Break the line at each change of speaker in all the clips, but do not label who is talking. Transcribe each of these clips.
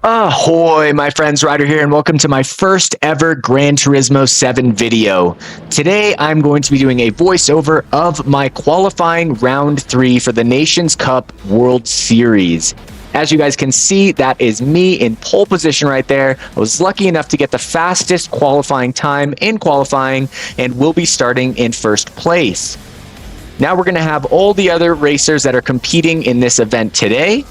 Ahoy, my friends, Ryder here, and welcome to my first ever Gran Turismo 7 video. Today, I'm going to be doing a voiceover of my qualifying round 3 for the Nations Cup World Series. As you guys can see, that is me in pole position right there. I was lucky enough to get the fastest qualifying time in qualifying, and will be starting in first place. Now we're going to have all the other racers that are competing in this event today.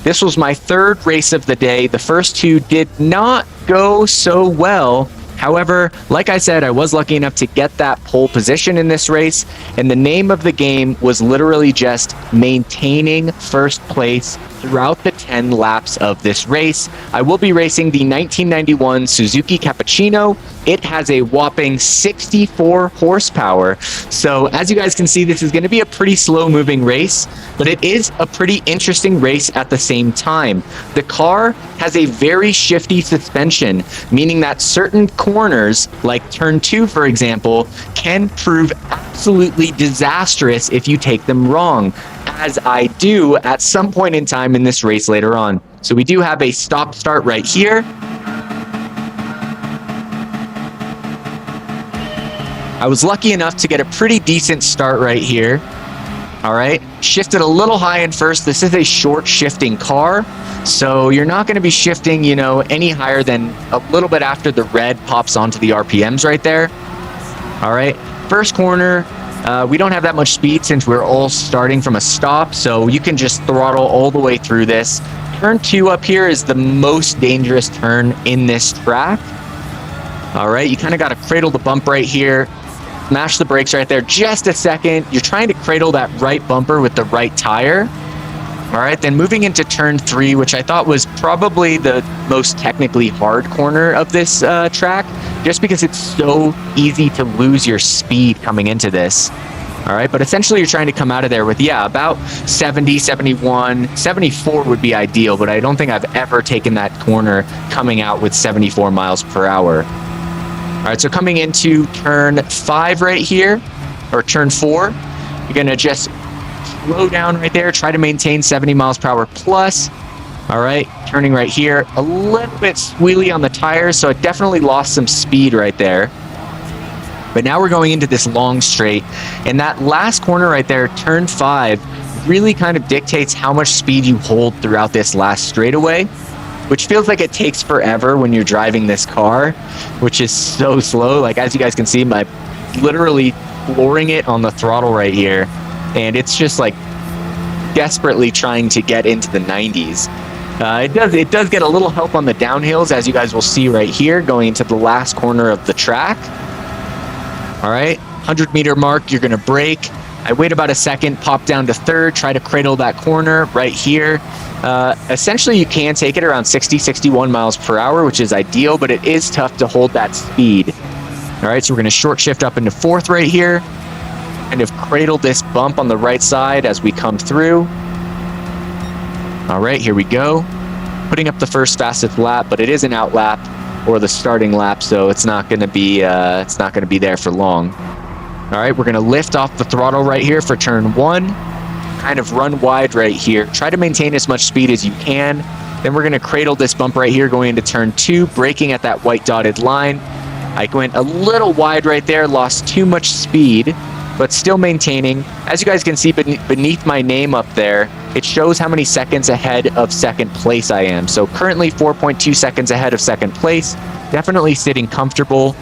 This was my third race of the day. The first two did not go so well. However, like I said, I was lucky enough to get that pole position in this race, and the name of the game was literally just maintaining first place throughout the 10 laps of this race. I will be racing the 1991 Suzuki Cappucino. It has a whopping 64 horsepower. So as you guys can see, this is going to be a pretty slow moving race, but it is a pretty interesting race at the same time. The car has a very shifty suspension, meaning that certain corners, like turn 2 for example, can prove absolutely disastrous if you take them wrong, as I do at some point in time in this race later on. So we do have a stop start right here. I was lucky enough to get a pretty decent start right here. All right, shifted a little high in first. This is a short shifting car, so you're not going to be shifting, any higher than a little bit after the red pops onto the RPMs right there. All right, first corner, we don't have that much speed since we're all starting from a stop, so you can just throttle all the way through this. Turn 2 up here is the most dangerous turn in this track. All right, you kind of got to cradle the bump right here. Smash the brakes right there just a second. You're trying to cradle that right bumper with the right tire. All right, then moving into turn 3, which I thought was probably the most technically hard corner of this track, just because it's so easy to lose your speed coming into this. All right, but essentially you're trying to come out of there with, about 70, 71, 74 would be ideal, but I don't think I've ever taken that corner coming out with 74 miles per hour. All right, so coming into turn 5 right here, or turn 4, you're going to just slow down right there, try to maintain 70 miles per hour plus. All right, turning right here, a little bit squealy on the tires, so it definitely lost some speed right there. But now we're going into this long straight, and that last corner right there, turn 5, really kind of dictates how much speed you hold throughout this last straightaway, which feels like it takes forever when you're driving this car, which is so slow. Like, as you guys can see, I'm literally flooring it on the throttle right here, and it's just like desperately trying to get into the 90s. It does get a little help on the downhills, as you guys will see right here, going into the last corner of the track. All right, 100-meter mark, you're gonna brake. I wait about a second, pop down to third, try to cradle that corner right here. Essentially, you can take it around 60, 61 miles per hour, which is ideal, but it is tough to hold that speed. All right, so we're going to short shift up into fourth right here, kind of cradle this bump on the right side as we come through. All right, here we go. Putting up the first fastest lap, but it is an out lap or the starting lap, so it's not going to be there for long. All right, we're going to lift off the throttle right here for turn 1. Kind of run wide right here. Try to maintain as much speed as you can. Then we're going to cradle this bump right here going into turn 2, braking at that white dotted line. I went a little wide right there, lost too much speed, but still maintaining. As you guys can see beneath my name up there, it shows how many seconds ahead of second place I am. So currently 4.2 seconds ahead of second place. Definitely sitting comfortable.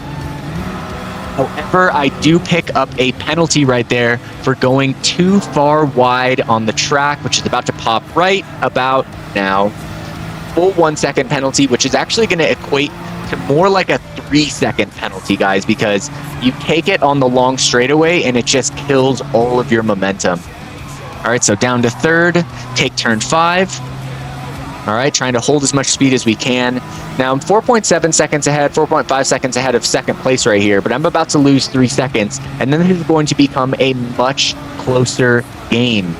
However, I do pick up a penalty right there for going too far wide on the track, which is about to pop right about now. Full 1 second penalty, which is actually going to equate to more like a 3-second penalty, guys, because you take it on the long straightaway and it just kills all of your momentum. All right, so down to third, take turn 5. All right, trying to hold as much speed as we can. Now I'm 4.7 seconds ahead, 4.5 seconds ahead of second place right here, but I'm about to lose 3 seconds, and then this is going to become a much closer game.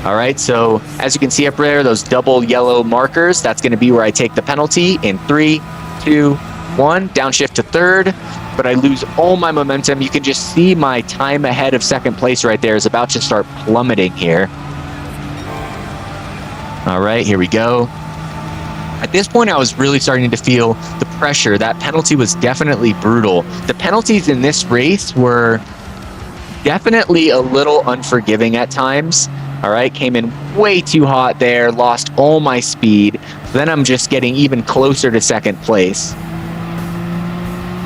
All right, so as you can see up there, those double yellow markers, that's going to be where I take the penalty in 3, 2, 1, downshift to third, but I lose all my momentum. You can just see my time ahead of second place right there is about to start plummeting here. All right, here we go. At this point, I was really starting to feel the pressure. That penalty was definitely brutal. The penalties in this race were definitely a little unforgiving at times. All right, came in way too hot there, lost all my speed. Then I'm just getting even closer to second place.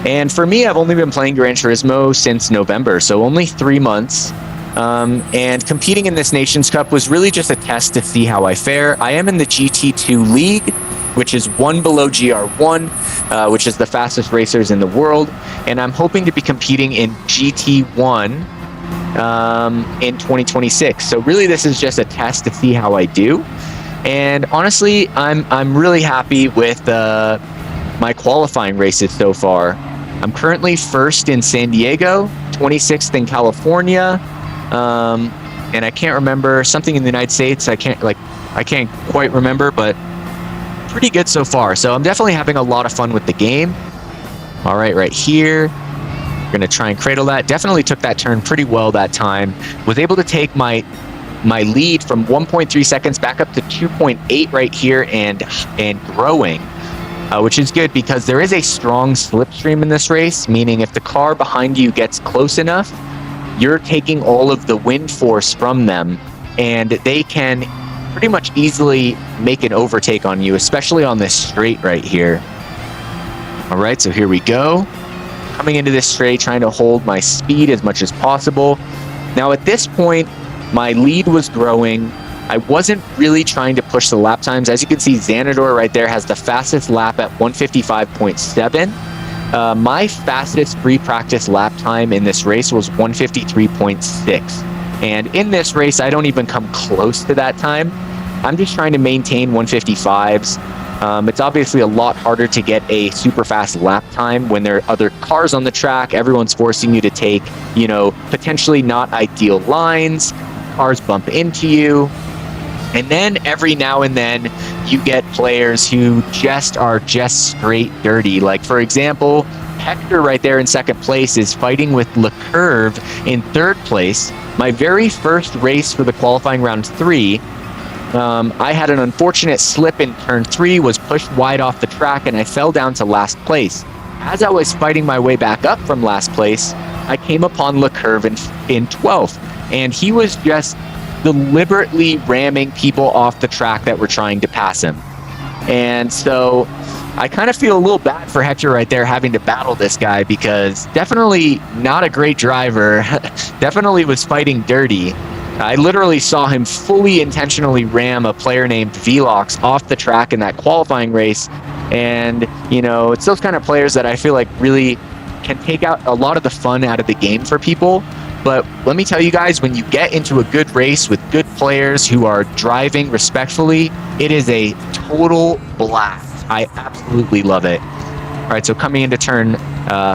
And for me, I've only been playing Gran Turismo since November, so only 3 months. And competing in this Nations Cup was really just a test to see how I fare. I am in the GT2 League, which is one below GR1, which is the fastest racers in the world. And I'm hoping to be competing in GT1 in 2026. So really, this is just a test to see how I do. And honestly, I'm really happy with my qualifying races so far. I'm currently first in San Diego, 26th in California, and I can't remember something in the United States. I can't quite remember, but pretty good so far. So I'm definitely having a lot of fun with the game. All right, right here. Gonna try and cradle that. Definitely took that turn pretty well that time. Was able to take my lead from 1.3 seconds back up to 2.8 right here and growing, which is good because there is a strong slipstream in this race, meaning if the car behind you gets close enough, you're taking all of the wind force from them, and they can pretty much easily make an overtake on you, especially on this straight right here. All right, so here we go. Coming into this straight, trying to hold my speed as much as possible. Now at this point, my lead was growing. I wasn't really trying to push the lap times. As you can see, Xanador right there has the fastest lap at 155.7. My fastest free practice lap time in this race was 153.6. And in this race, I don't even come close to that time. I'm just trying to maintain 155s. It's obviously a lot harder to get a super fast lap time when there are other cars on the track. Everyone's forcing you to take, potentially not ideal lines. Cars bump into you. And then every now and then you get players who are just straight dirty. Like, for example, Hector right there in second place is fighting with Lecurve in third place. My very first race for the qualifying round 3, I had an unfortunate slip in turn 3, was pushed wide off the track, and I fell down to last place. As I was fighting my way back up from last place, I came upon Lecurve in 12th, and he was just deliberately ramming people off the track that were trying to pass him. And so I kind of feel a little bad for Hector right there having to battle this guy, because definitely not a great driver. Definitely was fighting dirty. I literally saw him fully intentionally ram a player named Velox off the track in that qualifying race. And, it's those kind of players that I feel like really can take out a lot of the fun out of the game for people. But let me tell you guys, when you get into a good race with good players who are driving respectfully, it is a total blast. I absolutely love it. All right, so coming into turn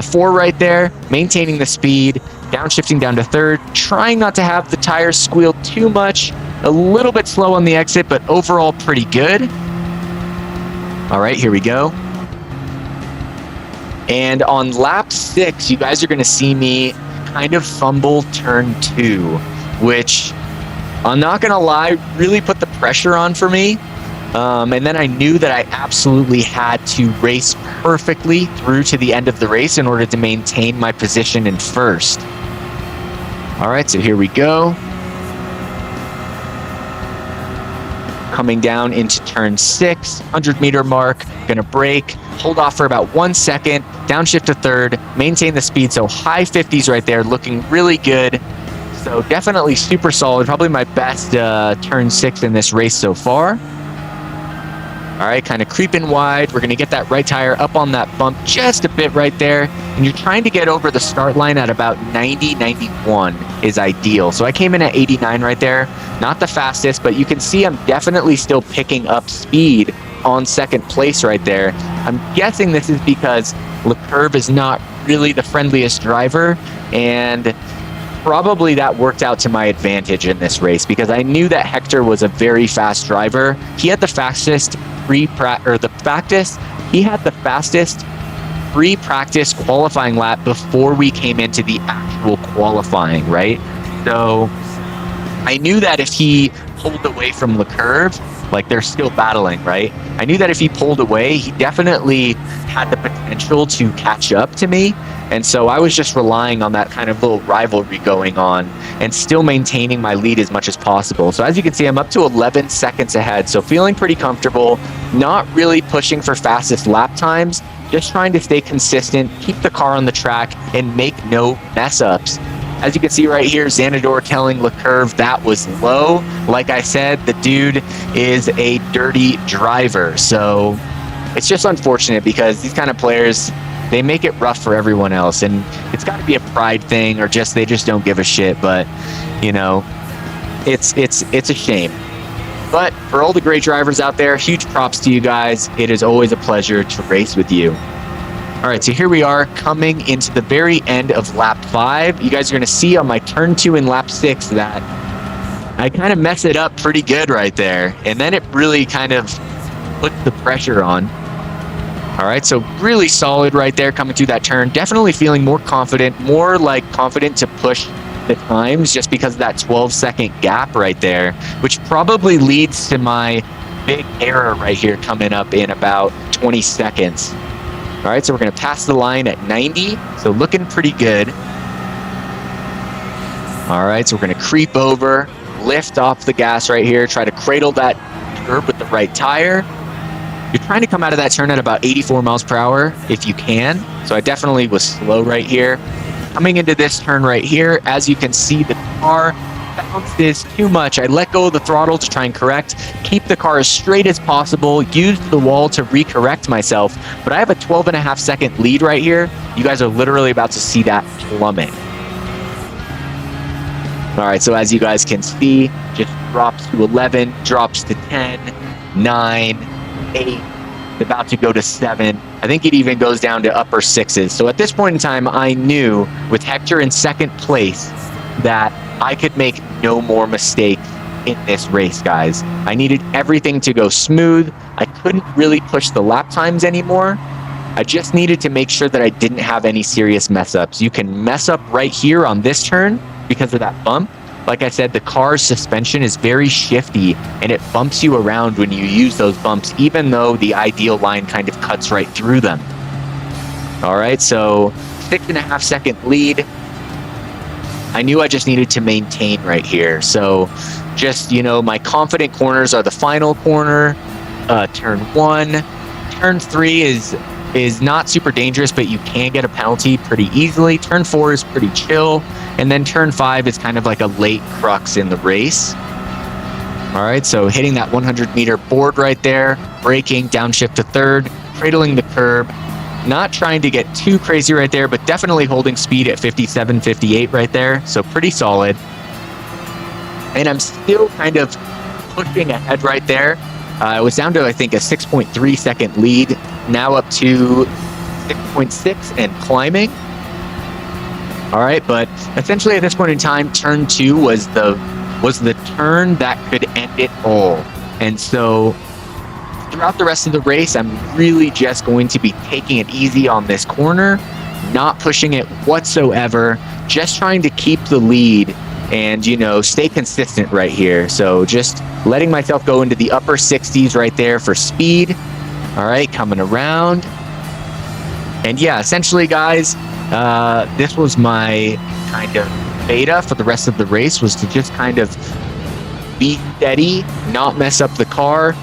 4 right there, maintaining the speed, downshifting down to third, trying not to have the tires squeal too much, a little bit slow on the exit, but overall pretty good. All right, here we go. And on lap 6, you guys are going to see me kind of fumble turn 2, which I'm not gonna lie, really put the pressure on for me. And then I knew that I absolutely had to race perfectly through to the end of the race in order to maintain my position in first. All right, so here we go. Coming down into turn 6, 100-meter mark, gonna brake, hold off for about 1 second, downshift to third, maintain the speed, so high 50s right there, looking really good. So definitely super solid, probably my best turn 6 in this race so far. All right, kind of creeping wide. We're gonna get that right tire up on that bump just a bit right there. And you're trying to get over the start line at about 90, 91 is ideal. So I came in at 89 right there. Not the fastest, but you can see I'm definitely still picking up speed on second place right there. I'm guessing this is because Lecurve is not really the friendliest driver, and probably that worked out to my advantage in this race because I knew that Hector was a very fast driver. He had the fastest pre-practice qualifying lap before we came into the actual qualifying, right? So I knew that if he pulled away from the curve, like they're still battling, right? I knew that if he pulled away, he definitely had the potential to catch up to me. And so I was just relying on that kind of little rivalry going on and still maintaining my lead as much as possible. So as you can see, I'm up to 11 seconds ahead. So feeling pretty comfortable, not really pushing for fastest lap times, just trying to stay consistent, keep the car on the track, and make no mess ups. As you can see right here, Xanador telling LeCurve that was low. Like I said, the dude is a dirty driver. So it's just unfortunate because these kind of players, they make it rough for everyone else. And it's got to be a pride thing or just they just don't give a shit. But, you know, it's a shame. But for all the great drivers out there, huge props to you guys. It is always a pleasure to race with you. All right, so here we are coming into the very end of lap 5. You guys are going to see on my turn 2 in lap 6 that I kind of mess it up pretty good right there. And then it really kind of puts the pressure on. All right, so really solid right there coming through that turn. Definitely feeling more confident, more like confident to push the times just because of that 12-second gap right there, which probably leads to my big error right here coming up in about 20 seconds. All right, so we're going to pass the line at 90, so looking pretty good. All right, so we're going to creep over, lift off the gas right here, try to cradle that curb with the right tire. You're trying to come out of that turn at about 84 miles per hour if you can, so I definitely was slow right here. Coming into this turn right here, as you can see, the car bounces too much. I let go of the throttle to try and correct, keep the car as straight as possible, use the wall to recorrect myself, but I have a 12.5-second lead right here. You guys are literally about to see that plummet. All right, so as you guys can see, just drops to 11, drops to 10, 9, 8, about to go to 7. I think it even goes down to upper 6s. So at this point in time, I knew with Hector in second place that I could make no more mistakes in this race, guys. I needed everything to go smooth. I couldn't really push the lap times anymore. I just needed to make sure that I didn't have any serious mess ups. You can mess up right here on this turn because of that bump. Like I said, the car's suspension is very shifty and it bumps you around when you use those bumps, even though the ideal line kind of cuts right through them. All right, so 6.5-second lead. I knew I just needed to maintain right here. So just, you know, my confident corners are the final corner, turn 1. Turn 3 is not super dangerous, but you can get a penalty pretty easily. Turn 4 is pretty chill. And then turn 5 is kind of like a late crux in the race. All right, so hitting that 100-meter board right there, braking, downshift to third, cradling the curb. Not trying to get too crazy right there, but definitely holding speed at 57, 58 right there. So pretty solid. And I'm still kind of pushing ahead right there. I was down to, I think, a 6.3-second lead. Now up to 6.6 and climbing. All right, but essentially at this point in time, turn 2 was the turn that could end it all. And so throughout the rest of the race, I'm really just going to be taking it easy on this corner, not pushing it whatsoever, just trying to keep the lead and, you know, stay consistent right here. So just letting myself go into the upper 60s right there for speed. All right, coming around. And yeah, essentially, guys, this was my kind of beta for the rest of the race, was to just kind of be steady, not mess up the car,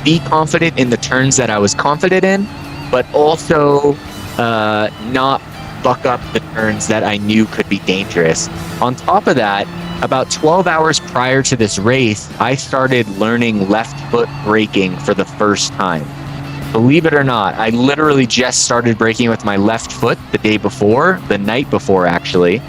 be confident in the turns that I was confident in, but also not buck up the turns that I knew could be dangerous. On top of that, about 12 hours prior to this race, I started learning left foot braking for the first time. Believe it or not, I literally just started braking with my left foot the night before actually.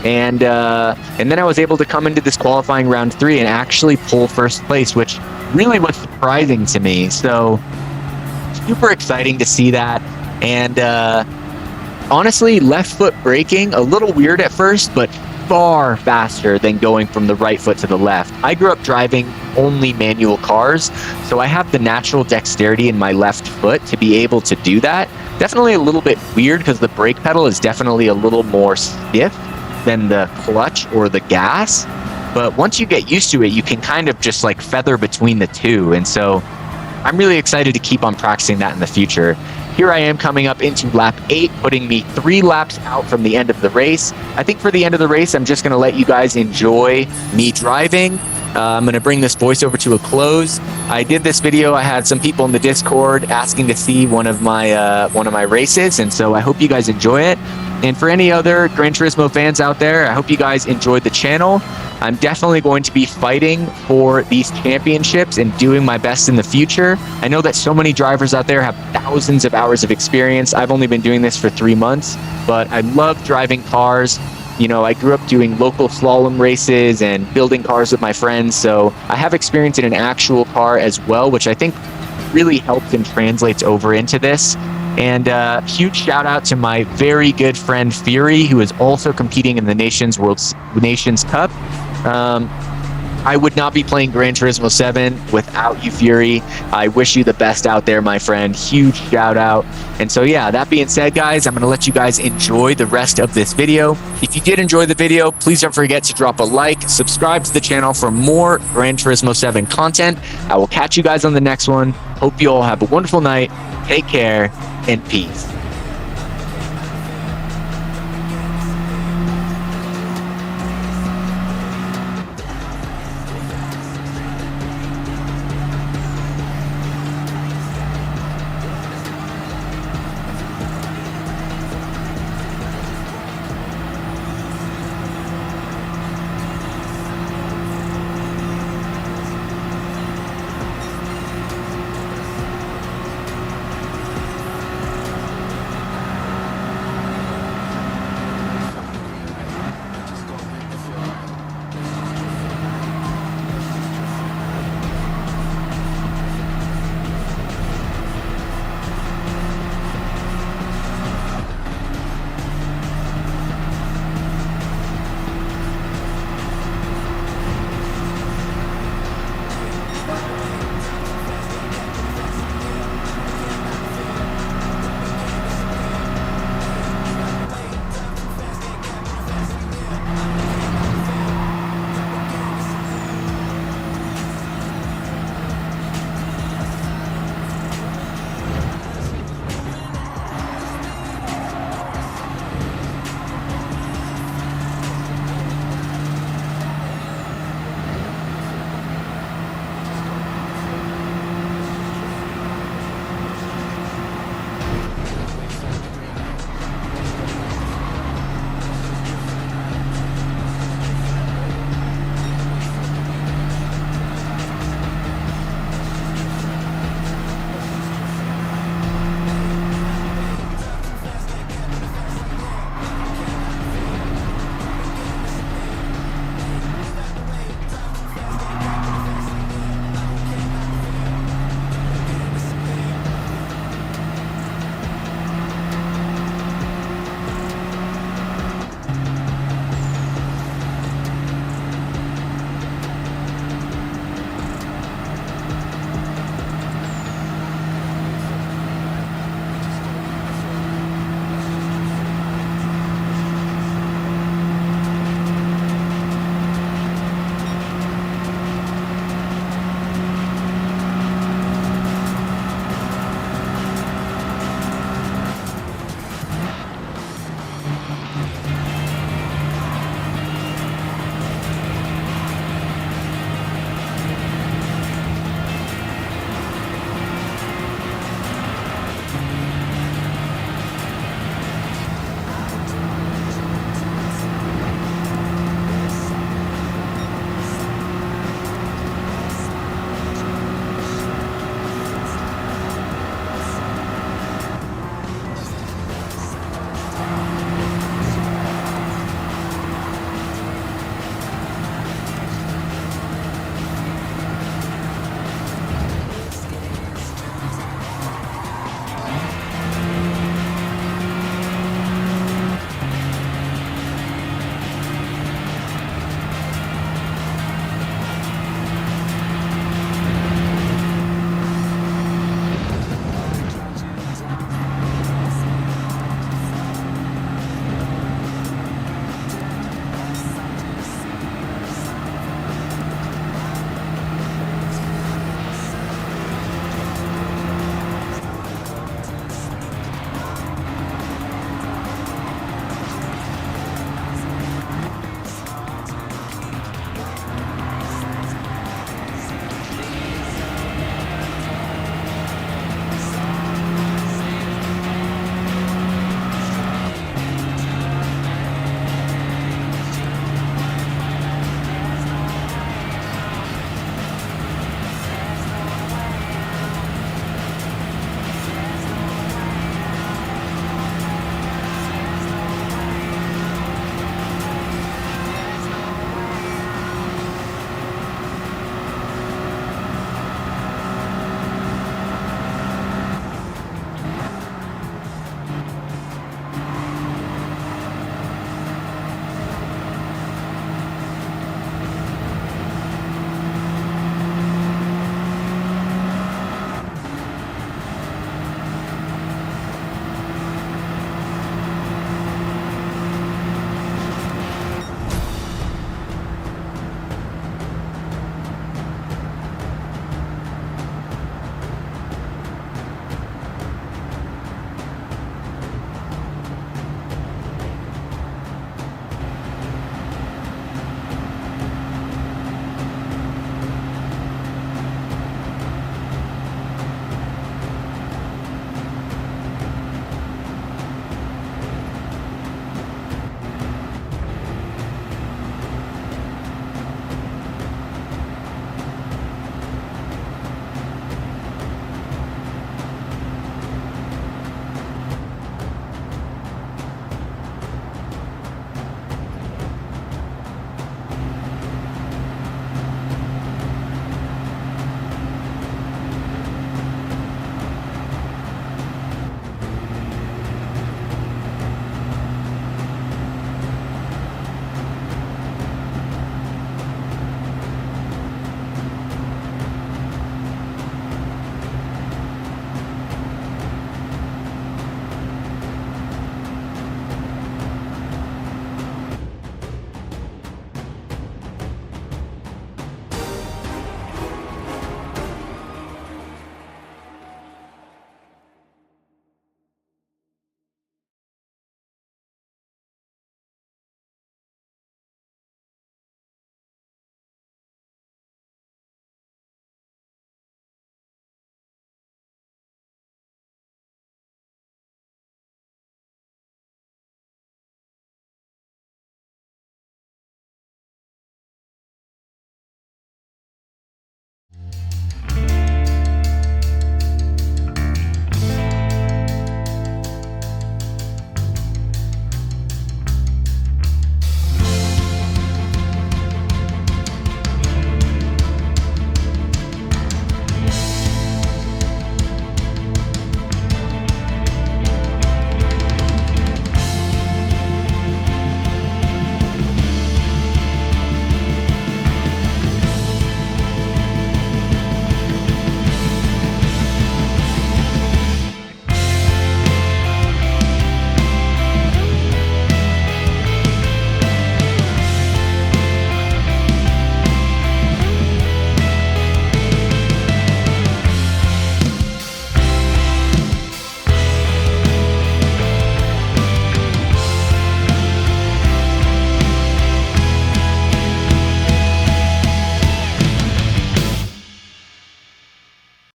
And then I was able to come into this qualifying round 3 and actually pull first place, which really was surprising to me. So super exciting to see that. And honestly, left foot braking, a little weird at first, but far faster than going from the right foot to the left. I grew up driving only manual cars, so I have the natural dexterity in my left foot to be able to do that. Definitely a little bit weird because the brake pedal is definitely a little more stiff than the clutch or the gas. but once you get used to it, you can kind of just like feather between the two. And so I'm really excited to keep on practicing that in the future. Here I am coming up into lap 8, putting me 3 laps out from the end of the race. I think for the end of the race, I'm just going to let you guys enjoy me driving. I'm going to bring this voiceover to a close. I did this video. I had some people in the Discord asking to see one of my races, and so I hope you guys enjoy it. And for any other Gran Turismo fans out there, I hope you guys enjoyed the channel. I'm definitely going to be fighting for these championships and doing my best in the future. I know that so many drivers out there have thousands of hours of experience. I've only been doing this for 3 months, but I love driving cars. You know, I grew up doing local slalom races and building cars with my friends, so I have experience in an actual car as well, which I think really helps and translates over into this. And huge shout out to my very good friend Fury, who is also competing in the Nations Cup. I would not be playing Gran Turismo 7 without you, Fury. I wish you the best out there, my friend. Huge shout out. And so, yeah, that being said, guys, I'm going to let you guys enjoy the rest of this video. If you did enjoy the video, please don't forget to drop a like, subscribe to the channel for more Gran Turismo 7 content. I will catch you guys on the next one. Hope you all have a wonderful night. Take care and peace.